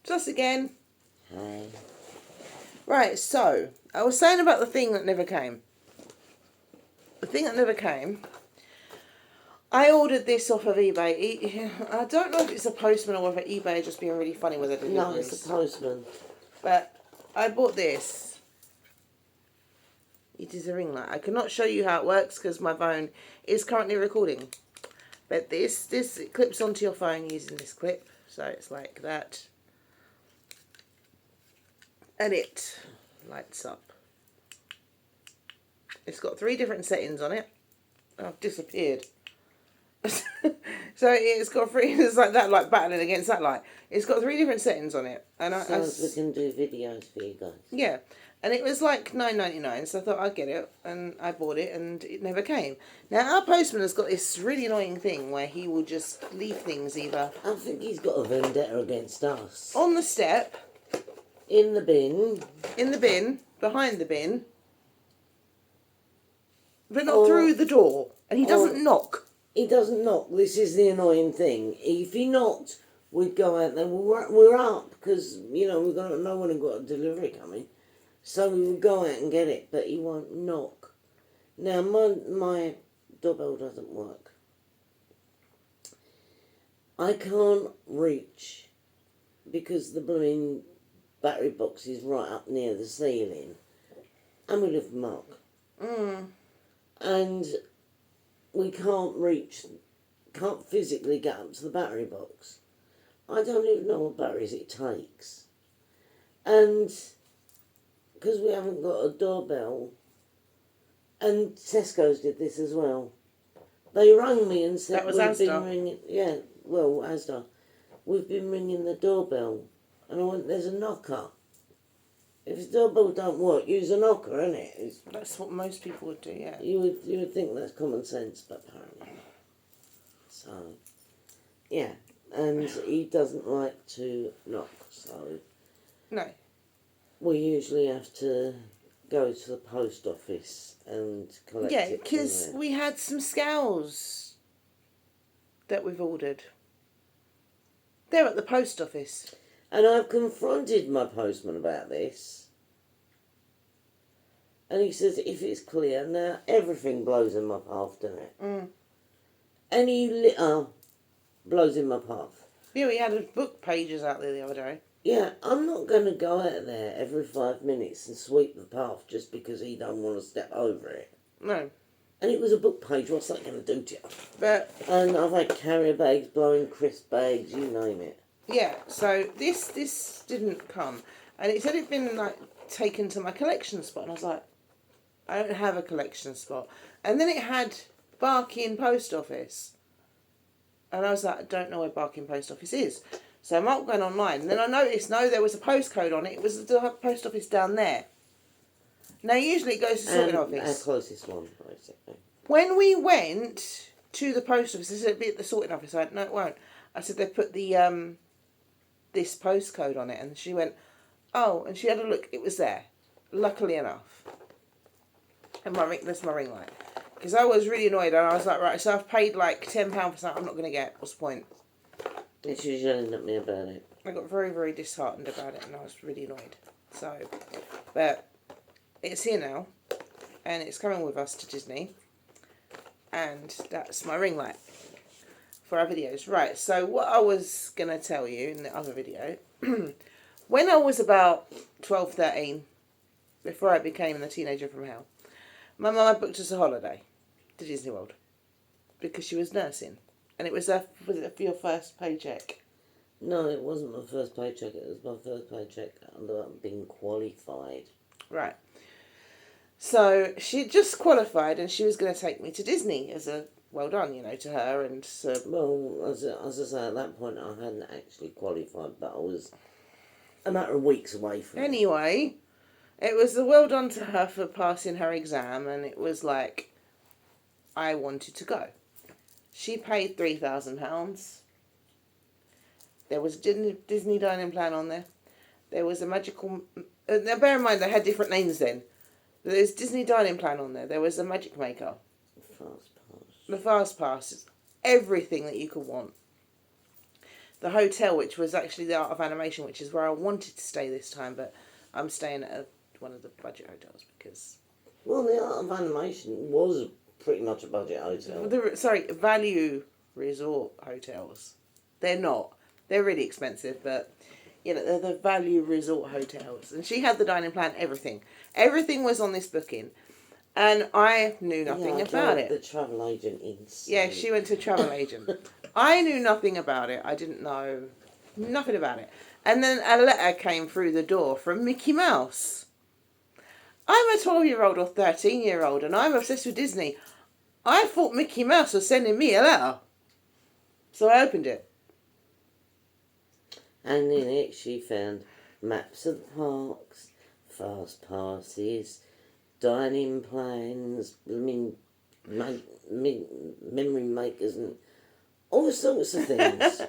It's us again. Hi. Right, so I was saying about the thing that never came. The thing that never came. I ordered this off of eBay. I don't know if it's a postman or whether eBay are just being really funny with their deliveries. No, it's a postman. But I bought this. It is a ring light. I cannot show you how it works because my phone is currently recording. But this it clips onto your phone using this clip. So it's like that. And it lights up. It's got 3 different settings on it. I've disappeared. So it's got 3, it's like that, like battling against that light. It's got 3 different settings on it. And so we can do videos for you guys. Yeah. And it was like $9.99, so I thought I'd get it, and I bought it, and it never came. Now, our postman has got this really annoying thing where he will just leave things either... I think he's got a vendetta against us. on the step... in the bin... in the bin, behind the bin... but not through the door. And he doesn't knock. He doesn't knock. This is the annoying thing. If he knocked, we'd go out there. We're up, because, you know, we've got to know when we've got a delivery coming. So we would go out and get it, but he won't knock. Now, my doorbell doesn't work. I can't reach because the blooming battery box is right up near the ceiling. And we live in Mark. And we can't physically get up to the battery box. I don't even know what batteries it takes. And... because we haven't got a doorbell, and Tesco's did this as well. They rang me and said that was we've Asda. been ringing. Yeah, well, Asda, we've been ringing the doorbell, and I went, there's a knocker. If the doorbell don't work, use a knocker, innit? That's what most people would do, yeah. You would think that's common sense, but apparently not. So, yeah, and he doesn't like to knock, so No. we usually have to go to the post office and collect Yeah, it. because we had some scows that we've ordered. They're at the post office. And I've confronted my postman about this. And he says, if it's clear, now everything blows in my path, doesn't it? Any litter blows in my path. Yeah, we had book pages out there the other day. Yeah, I'm not going to go out there every 5 minutes and sweep the path just because he don't want to step over it. No. And it was a book page, what's that going to do to you? But... and I've had carrier bags, blowing crisp bags, you name it. yeah, so this didn't come. And it said it'd been, like, taken to my collection spot. And I was like, I don't have a collection spot. And then it had Barking Post Office. And I was like, I don't know where Barking Post Office is. So Mark went online, and then I noticed, no, there was a postcode on it. It was the post office down there. Now, usually it goes to the sorting office. Our closest one, basically. When we went to the post office, they said it'd be at the sorting office. I went, no, it won't. I said, they put the this postcode on it. And she went, oh, and she had a look. It was there, luckily enough. And that's my ring light. Because I was really annoyed, and I was like, right, so I've paid like £10 for something I'm not going to get. What's the point? And she was yelling at me about it. I got very, very disheartened about it, and I was really annoyed. So, but it's here now, and it's coming with us to Disney, and that's my ring light for our videos. Right, so what I was going to tell you in the other video, when I was about 12, 13, before I became the teenager from hell, my mum booked us a holiday to Disney World because she was nursing. And it was it for your first paycheck? No, it wasn't my first paycheck. It was my first paycheck under being qualified. Right. So she just qualified, and she was going to take me to Disney as a well done, you know, to her. And so, well, as I say, at that point I hadn't actually qualified, but I was a matter of weeks away from it. Anyway, it was a well done to her for passing her exam, and it was like I wanted to go. She paid £3,000. There was a Disney dining plan on there. There was a magical... now, bear in mind, they had different names then. There's Disney dining plan on there. There was a Magic Maker. Fast pass. The Fast Pass. Everything that you could want. the hotel, which was actually the Art of Animation, which is where I wanted to stay this time, but I'm staying at one of the budget hotels because... Well, the Art of Animation was pretty much a budget hotel. Value resort hotels. They're not. They're really expensive, but they're the value resort hotels. And she had the dining plan, everything. Everything was on this booking. And I knew nothing about it. The travel agent insane. Yeah, she went to a travel agent. I knew nothing about it. I didn't know nothing about it. And then a letter came through the door from Mickey Mouse. I'm a 12-year-old or 13-year-old and I'm obsessed with Disney. I thought Mickey Mouse was sending me a letter. So I opened it. And in it she found maps of the parks, fast passes, dining plans, memory makers and all sorts of things.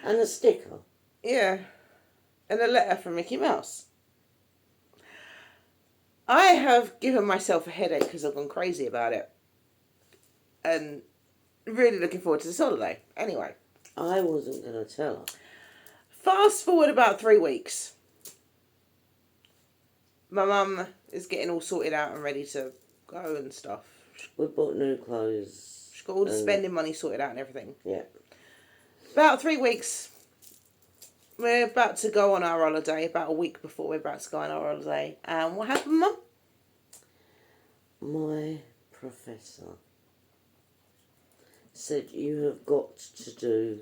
And a sticker. Yeah. And a letter from Mickey Mouse. I have given myself a headache because I've gone crazy about it. And really looking forward to this holiday. Anyway. I wasn't going to tell her. Fast forward about 3 weeks. My mum is getting all sorted out and ready to go and stuff. We bought new clothes. She's got all the spending money sorted out and everything. Yeah. About 3 weeks. We're about to go on our holiday. About a week before we're about to go on our holiday. And what happened, Mum? My professor said you have got to do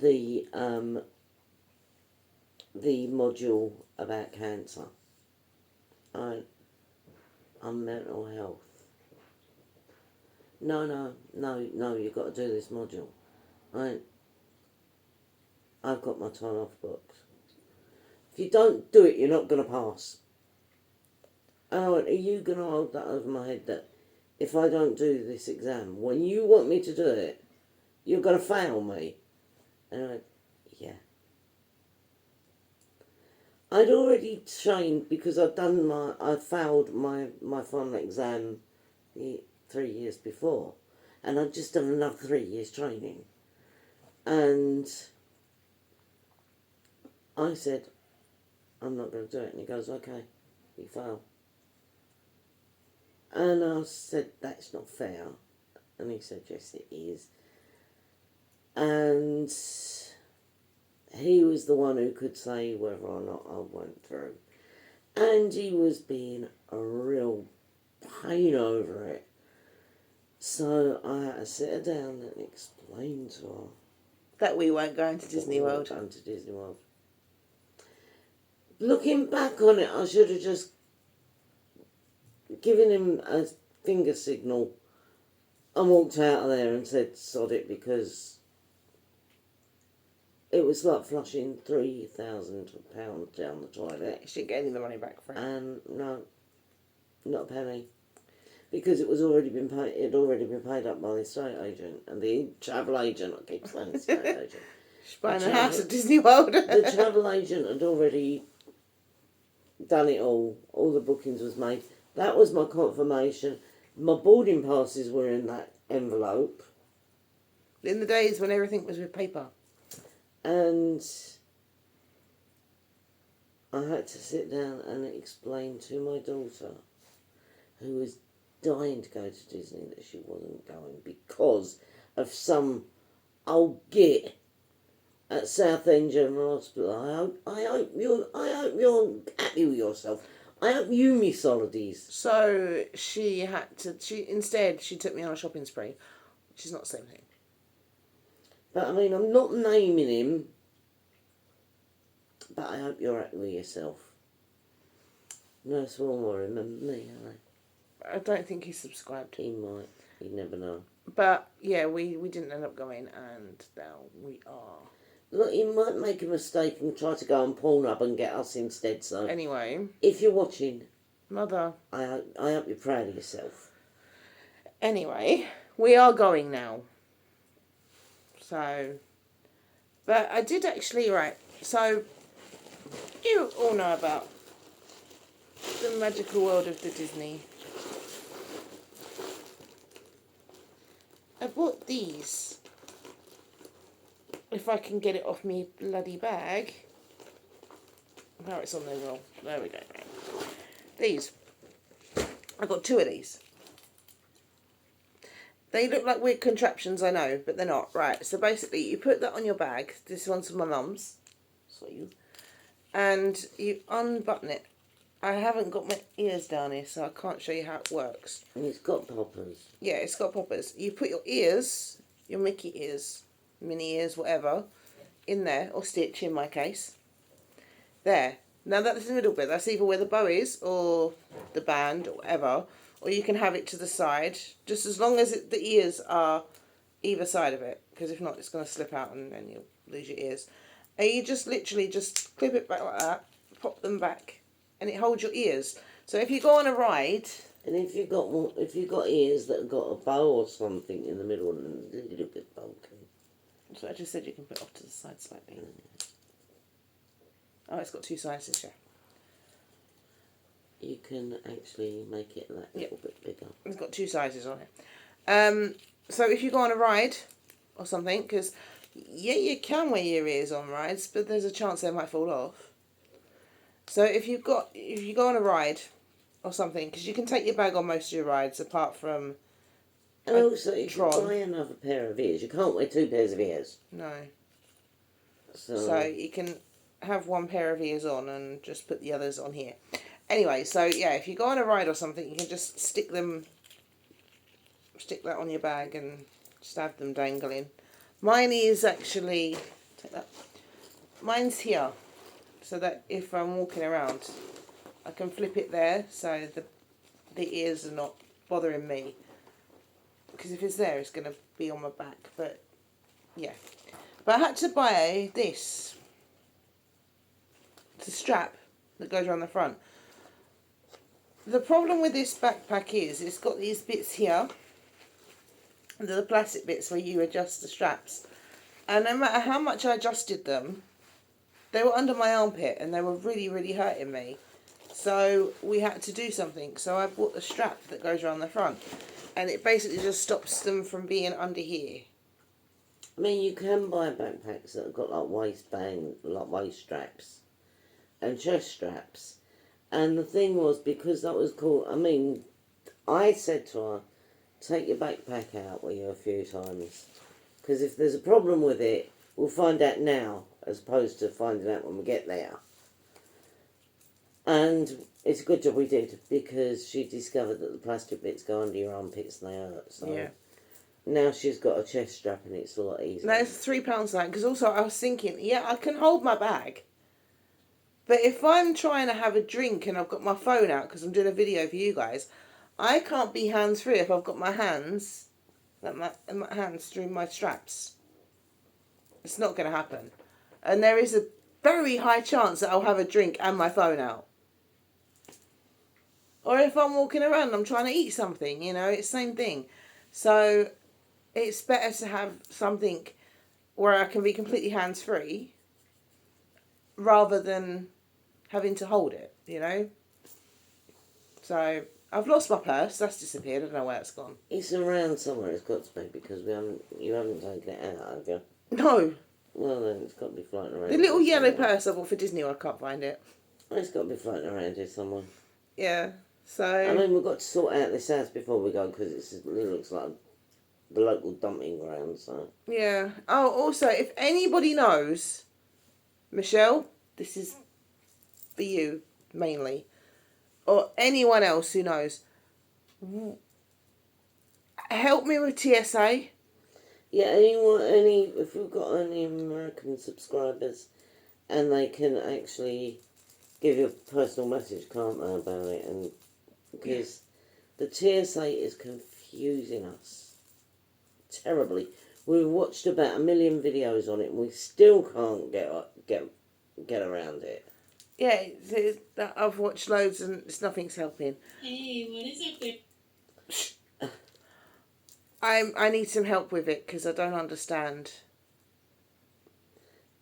the module about cancer and mental health. No, you've got to do this module. I've got my time off booked. If you don't do it, you're not going to pass. And I went, are you going to hold that over my head that if I don't do this exam, when you want me to do it, you're going to fail me? And I went, yeah. I'd already trained because I failed my final exam 3 years before. And I'd just done another 3 years training. And I said, I'm not going to do it. And he goes, okay, you fail. And I said, that's not fair. And he said, yes, it is. And he was the one who could say whether or not I went through. And he was being a real pain over it. So I had to sit her down and explain to her That we weren't going to Disney World. Going to Disney World. Looking back on it, I should have just given him a finger signal and walked out of there and said, sod it, because it was like flushing £3,000 down the toilet. She didn't get any of the money back for it. And no, not a penny. Because it was already been paid. It had already been paid up by the estate agent and the travel agent. I keep saying estate agent. She's buying a house at Disney World. The travel agent had already done it all. All the bookings was made. That was my confirmation. My boarding passes were in that envelope. In the days when everything was with paper. And I had to sit down and explain to my daughter, who was dying to go to Disney, that she wasn't going because of some old git at Southend General Hospital. I hope you're happy with yourself. I hope you miss holidays. So she took me on a shopping spree, which is not the same thing. But I mean, I'm not naming him, but I hope you're happy with yourself. Nurse Wilmore, remember me, I don't think he's subscribed. He might. You never know. But yeah, we didn't end up going, and now we are. Look, he might make a mistake and try to go on Pornhub and get us instead. So anyway, if you're watching, Mother, I hope you're proud of yourself. Anyway, we are going now. So, but I did actually, right, so you all know about the magical world of the Disney. I bought these if I can get it off me bloody bag. Now it's on there well. There we go. These. I've got 2 of these. They look like weird contraptions, I know, but they're not. Right, so basically you put that on your bag. This one's for my mum's. And you unbutton it. I haven't got my ears down here, so I can't show you how it works. And it's got poppers. Yeah, it's got poppers. You put your ears, your Mickey ears, mini ears, whatever, in there, or Stitch in my case. There. Now that's the middle bit. That's either where the bow is, or the band, or whatever. Or you can have it to the side, just as long as the ears are either side of it. Because if not, it's going to slip out and then you'll lose your ears. And you just literally just clip it back like that, pop them back, and it holds your ears. So if you go on a ride... And if you've got ears that have got a bow or something in the middle and a little bit bulky. That's what I just said, you can put it off to the side slightly. Oh, it's got 2 sizes, yeah. You can actually make it that little bit bigger. It's got 2 sizes on it. So if you go on a ride or something, because yeah, you can wear your ears on rides, but there's a chance they might fall off. So if you go on a ride or something, because you can take your bag on most of your rides apart from. And also, if you buy another pair of ears, you can't wear 2 pairs of ears. No. So you can have 1 pair of ears on and just put the others on here. Anyway, so yeah, if you go on a ride or something, you can just stick that on your bag and just have them dangling. Mine is actually, take that, mine's here, so that if I'm walking around, I can flip it there, so the ears are not bothering me. Because if it's there, it's going to be on my back, but yeah. But I had to buy this. It's a strap that goes around the front. The problem with this backpack is it's got these bits here, the plastic bits where you adjust the straps, and no matter how much I adjusted them, they were under my armpit and they were really, really hurting me. So we had to do something. So I bought the strap that goes around the front, and it basically just stops them from being under here. I mean, you can buy backpacks that have got like waistband, like waist straps and chest straps. And the thing was, because that was cool, I mean, I said to her, take your backpack out with you a few times. Because if there's a problem with it, we'll find out now, as opposed to finding out when we get there. And it's a good job we did, because she discovered that the plastic bits go under your armpits and they hurt. So yeah. Now she's got a chest strap and it's a lot easier. No, it's £3 that, because also I was thinking, yeah, I can hold my bag. But if I'm trying to have a drink and I've got my phone out because I'm doing a video for you guys, I can't be hands-free if I've got my hands, my hands through my straps. It's not going to happen. And there is a very high chance that I'll have a drink and my phone out. Or if I'm walking around and I'm trying to eat something, you know, it's the same thing. So it's better to have something where I can be completely hands-free rather than having to hold it, you know. So I've lost my purse. That's disappeared. I don't know where it's gone. It's around somewhere. It's got to be, because you haven't taken it out, have you? No. Well, then it's got to be floating around. The little yellow purse I bought for Disney, I can't find it. It's got to be floating around here somewhere. Yeah. So I mean, we've got to sort out this house before we go, because it looks like the local dumping ground. So yeah. Oh, also, if anybody knows, Michelle, this is for you mainly, or anyone else who knows, help me with TSA. Yeah, if we've got any American subscribers, and they can actually give you a personal message, can't they, about it? And because the TSA is confusing us terribly. We've watched about 1 million videos on it, and we still can't get around it. Yeah, I've watched loads and nothing's helping. Hey, what is up there? I need some help with it because I don't understand.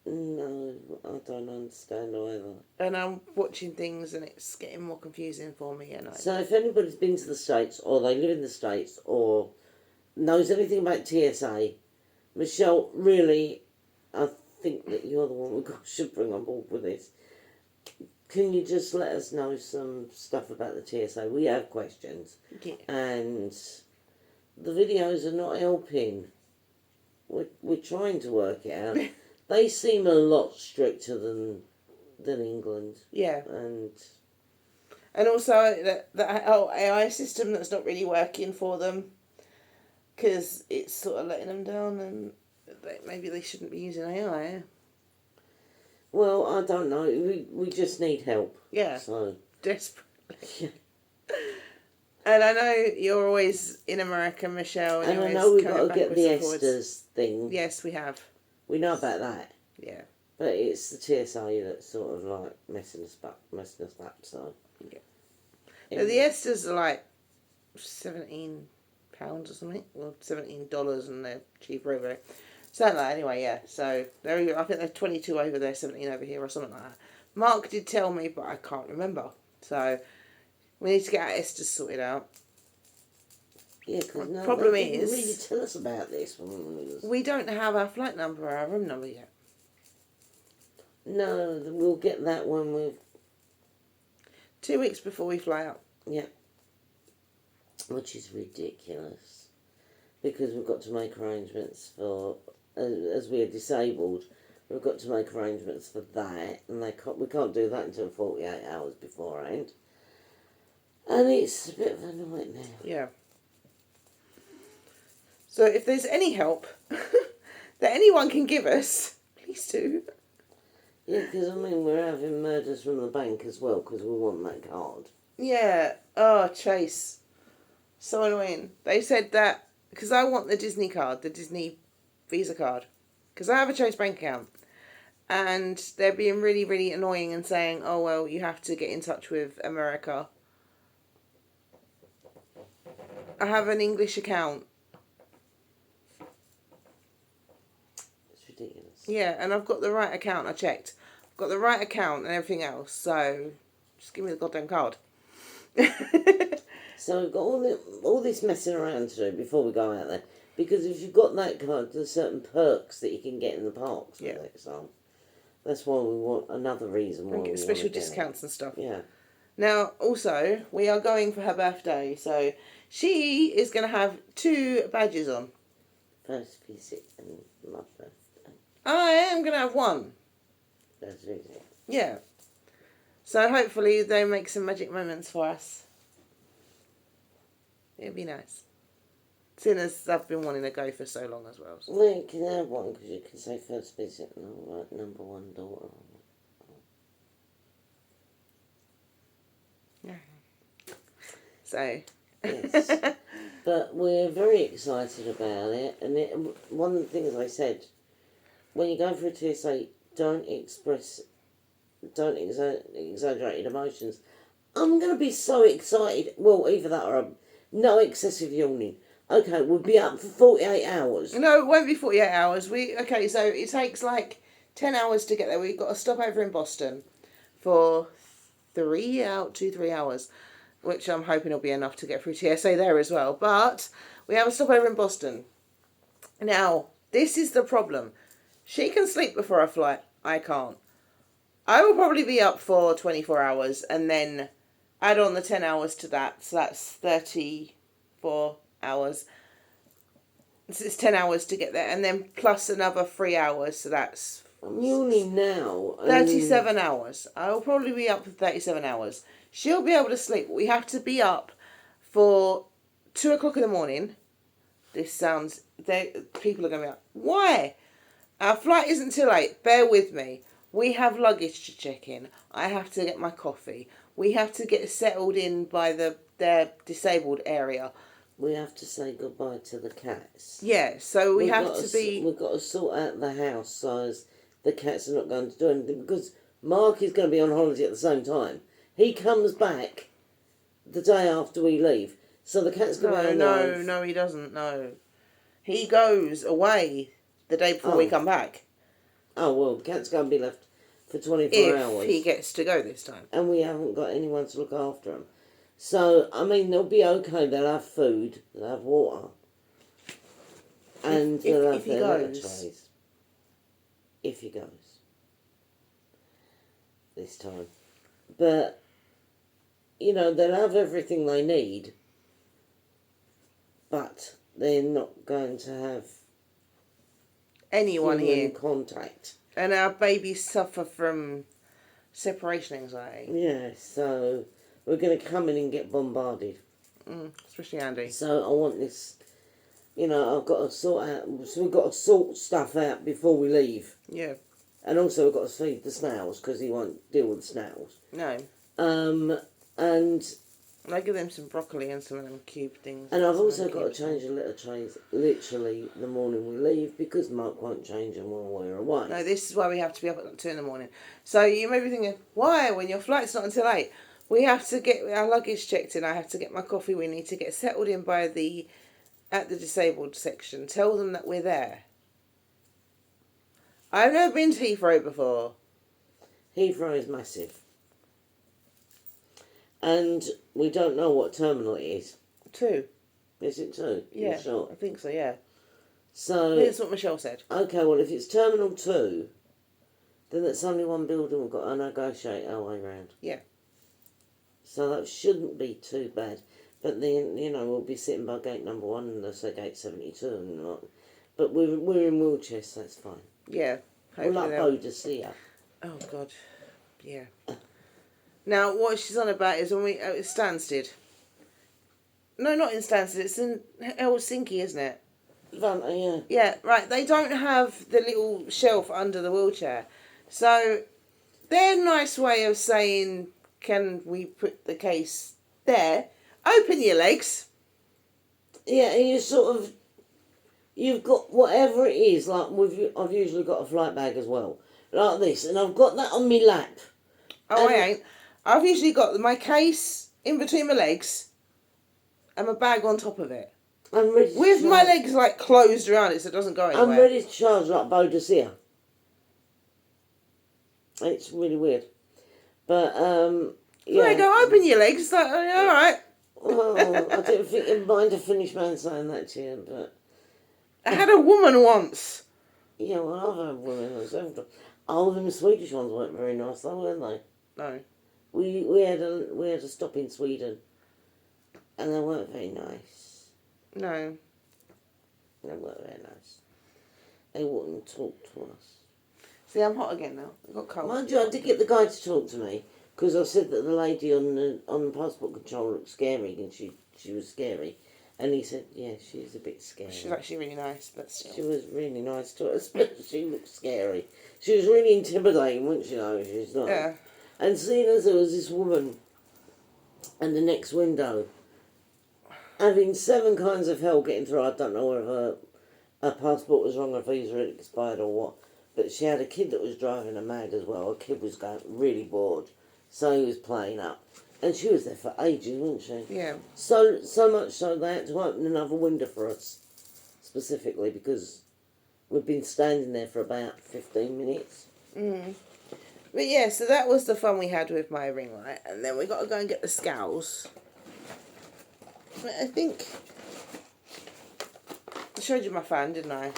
No, I don't understand either. And I'm watching things and it's getting more confusing for me. And So if anybody's been to the States, or they live in the States, or knows anything about TSA, Michelle, really, I think that you're the one we should bring on board with this. Can you just let us know some stuff about the TSA? We have questions. Yeah. And the videos are not helping. We're trying to work it out. They seem a lot stricter than England. Yeah. And also that whole AI system that's not really working for them, because it's sort of letting them down, and maybe they shouldn't be using AI. well, I don't know. We just need help. Yeah. So Desperately. And I know you're always in America, Michelle. and I always know we've coming got to get backwards the and forwards. Esters thing. Yes, we have. We know about that. Yeah. But it's the TSA that's sort of like messing us up. So Yeah. It- Now, the Esters are like £17 or something, or $17, and they're cheaper over there. Something like that, anyway. Yeah. So I think they're 22 over there, 17 over here, or something like that. Mark did tell me, but I can't remember. So we need to get our Esters sorted out. Yeah, because The problem they didn't is- really tell us about this when we was. We don't have our flight number or our room number yet. No, we'll get that when we've 2 weeks before we fly out. which is ridiculous, because we've got to make arrangements for as we are disabled. We've got to make arrangements for that, and we can't do that until 48 hours beforehand. And it's a bit of a nightmare. Yeah. So if there's any help that anyone can give us, please do. Yeah, because I mean we're having murders from the bank as well because we want that card. Yeah. Oh, Chase. So annoying. They said that because I want the Disney card, the Disney Visa card, because I have a Chase bank account, and they're being really, really annoying and saying, "Oh well, you have to get in touch with America." I have an English account. It's ridiculous. Yeah, and I've got the right account. I checked. I've got the right account and everything else. So just give me the goddamn card. So we've got all this messing around to do before we go out there. Because if you've got that card, there's certain perks that you can get in the parks with it. So that's why we want another reason why And we get special want to get discounts and stuff. it. Yeah. Now, also, we are going for her birthday. So she is going to have 2 badges on. First visit and my birthday. I am going to have 1. First visit. Yeah. So hopefully they make some magic moments for us. It'd be nice. Seeing as I've been wanting to go for so long as well. So. Well, you can have one because you can say first visit and I'll write number 1 daughter on it. So. Yes. But we're very excited about it. And one of the things I said, when you go for a TSA, don't exaggerate your emotions. I'm going to be so excited. Well, either that or no excessive yawning. Okay, we'll be up for 48 hours. No, it won't be 48 hours. Okay, so it takes like 10 hours to get there. We've got to stop over in Boston for 3 hours, which I'm hoping will be enough to get through TSA there as well. But we have a stopover in Boston. Now, this is the problem. She can sleep before a flight. I can't. I will probably be up for 24 hours and then add on the 10 hours to that. So that's 34 hours. So it's 10 hours to get there. And then plus another 3 hours. So that's I'm yawning now. 37 hours. I'll probably be up for 37 hours. She'll be able to sleep. We have to be up for 2 o'clock in the morning. This sounds... People are going to be like, why? Our flight isn't till 8. Bear with me. We have luggage to check in. I have to get my coffee. We have to get settled in by their disabled area. We have to say goodbye to the cats. Yeah, so We've have got to be... We've got to sort out the house so as the cats are not going to do anything because Mark is going to be on holiday at the same time. He comes back the day after we leave. So the cat's going to be on their own. No, he doesn't, no. He goes away the day before we come back. Oh, well, the cat's going to be left for 24 hours. If he gets to go this time. And we haven't got anyone to look after him. So, I mean, they'll be okay. They'll have food. They'll have water. And they'll have if he their litter goes. trays. if he goes this time. But, you know, they'll have everything they need, but they're not going to have Anyone human here. contact. And our babies suffer from separation anxiety. Yeah, so we're going to come in and get bombarded. Especially Andy. So I want this, you know, I've got to sort out, so we've got to sort stuff out before we leave. Yeah. And also we've got to feed the snails, because he won't deal with the snails. No. And I give them some broccoli and some of them cube things. I've Some of also them got to cubes. change the litter trays literally the morning we leave, because Mark won't change them while we're away. No, this is why we have to be up at 2 in the morning. So you may be thinking, why, when your flight's not until 8? We have to get our luggage checked in. I have to get my coffee. We need to get settled in at the disabled section. Tell them that we're there. I've never been to Heathrow before. Heathrow is massive. And we don't know what terminal it is. 2. Is it 2? Yeah, You sure? I think so, yeah. So, That's what Michelle said. okay, well, if it's Terminal 2, then that's only one building we've got to negotiate our way round. Yeah. So that shouldn't be too bad. But then, you know, we'll be sitting by gate number 1 and they'll say gate 72 and not. But we're in wheelchairs, so that's fine. Yeah. We'll Hopefully upload to see her. Oh, God. Yeah. Now, what she's on about is when it's Stansted. No, not in Stansted. It's in Helsinki, isn't it? Yeah. Yeah, right. They don't have the little shelf under the wheelchair. So, their nice way of saying, can we put the case there? Open your legs. Yeah, and you sort of, you've got whatever it is, like I've usually got a flight bag as well, like this, and I've got that on my lap. Oh, And- I ain't. I've usually got my case in between my legs and my bag on top of it. I'm ready to With my charge- legs, like, closed around it so it doesn't go anywhere. I'm ready to charge like Bodicea. It's really weird. But, yeah. There you go, open your legs. It's like, oh, all right. Well, I didn't think you'd mind a Finnish man saying that to you, but... I had a woman once. Yeah, well, I've had women myself. Oh, them Swedish ones weren't very nice though, weren't they? No. We had a stop in Sweden, and they weren't very nice. No. They weren't very nice. They wouldn't talk to us. See, I'm hot again now. I got cold. Mind you, I did get the guy to talk to me, because I said that the lady on the passport control looked scary, and she was scary. And he said, yeah, she's a bit scary. She's actually really nice, but still. She was really nice to us, but she looked scary. She was really intimidating, wasn't she, though? She's not. Yeah. And seeing as there was this woman in the next window, having 7 kinds of hell getting through, I don't know whether her passport was wrong, her visa had expired or what, but she had a kid that was driving her mad as well. Her kid was going really bored, so he was playing up. And she was there for ages, wasn't she? Yeah. So much so they had to open another window for us, specifically, because we've been standing there for about 15 minutes. But yeah, so that was the fun we had with my ring light. And then we got to go and get the scowls. But I think I showed you my fan, didn't I?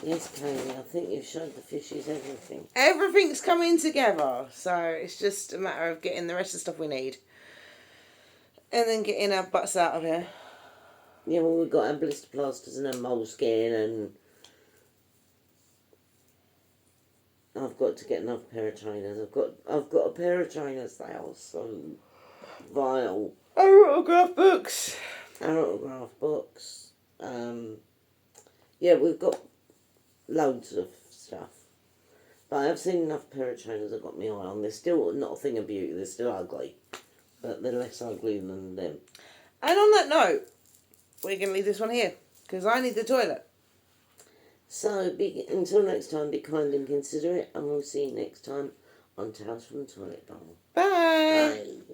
Yes, Kaylee, I think you've showed the fishes everything. Everything's coming together. So it's just a matter of getting the rest of the stuff we need. And then getting our butts out of here. Yeah, well, we've got our blister plasters and our moleskin, and I've got to get another pair of trainers. I've got a pair of trainers. They are so vile. Our autograph books. Our autograph books. Yeah, we've got loads of stuff. But I've seen enough pair of trainers I've got my eye on. They're still not a thing of beauty. They're still ugly. But they're less ugly than them. And on that note, we're going to leave this one here. Because I need the toilet. So, until next time, be kind and considerate. And we'll see you next time on Tales from the Toilet Bowl. Bye. Bye.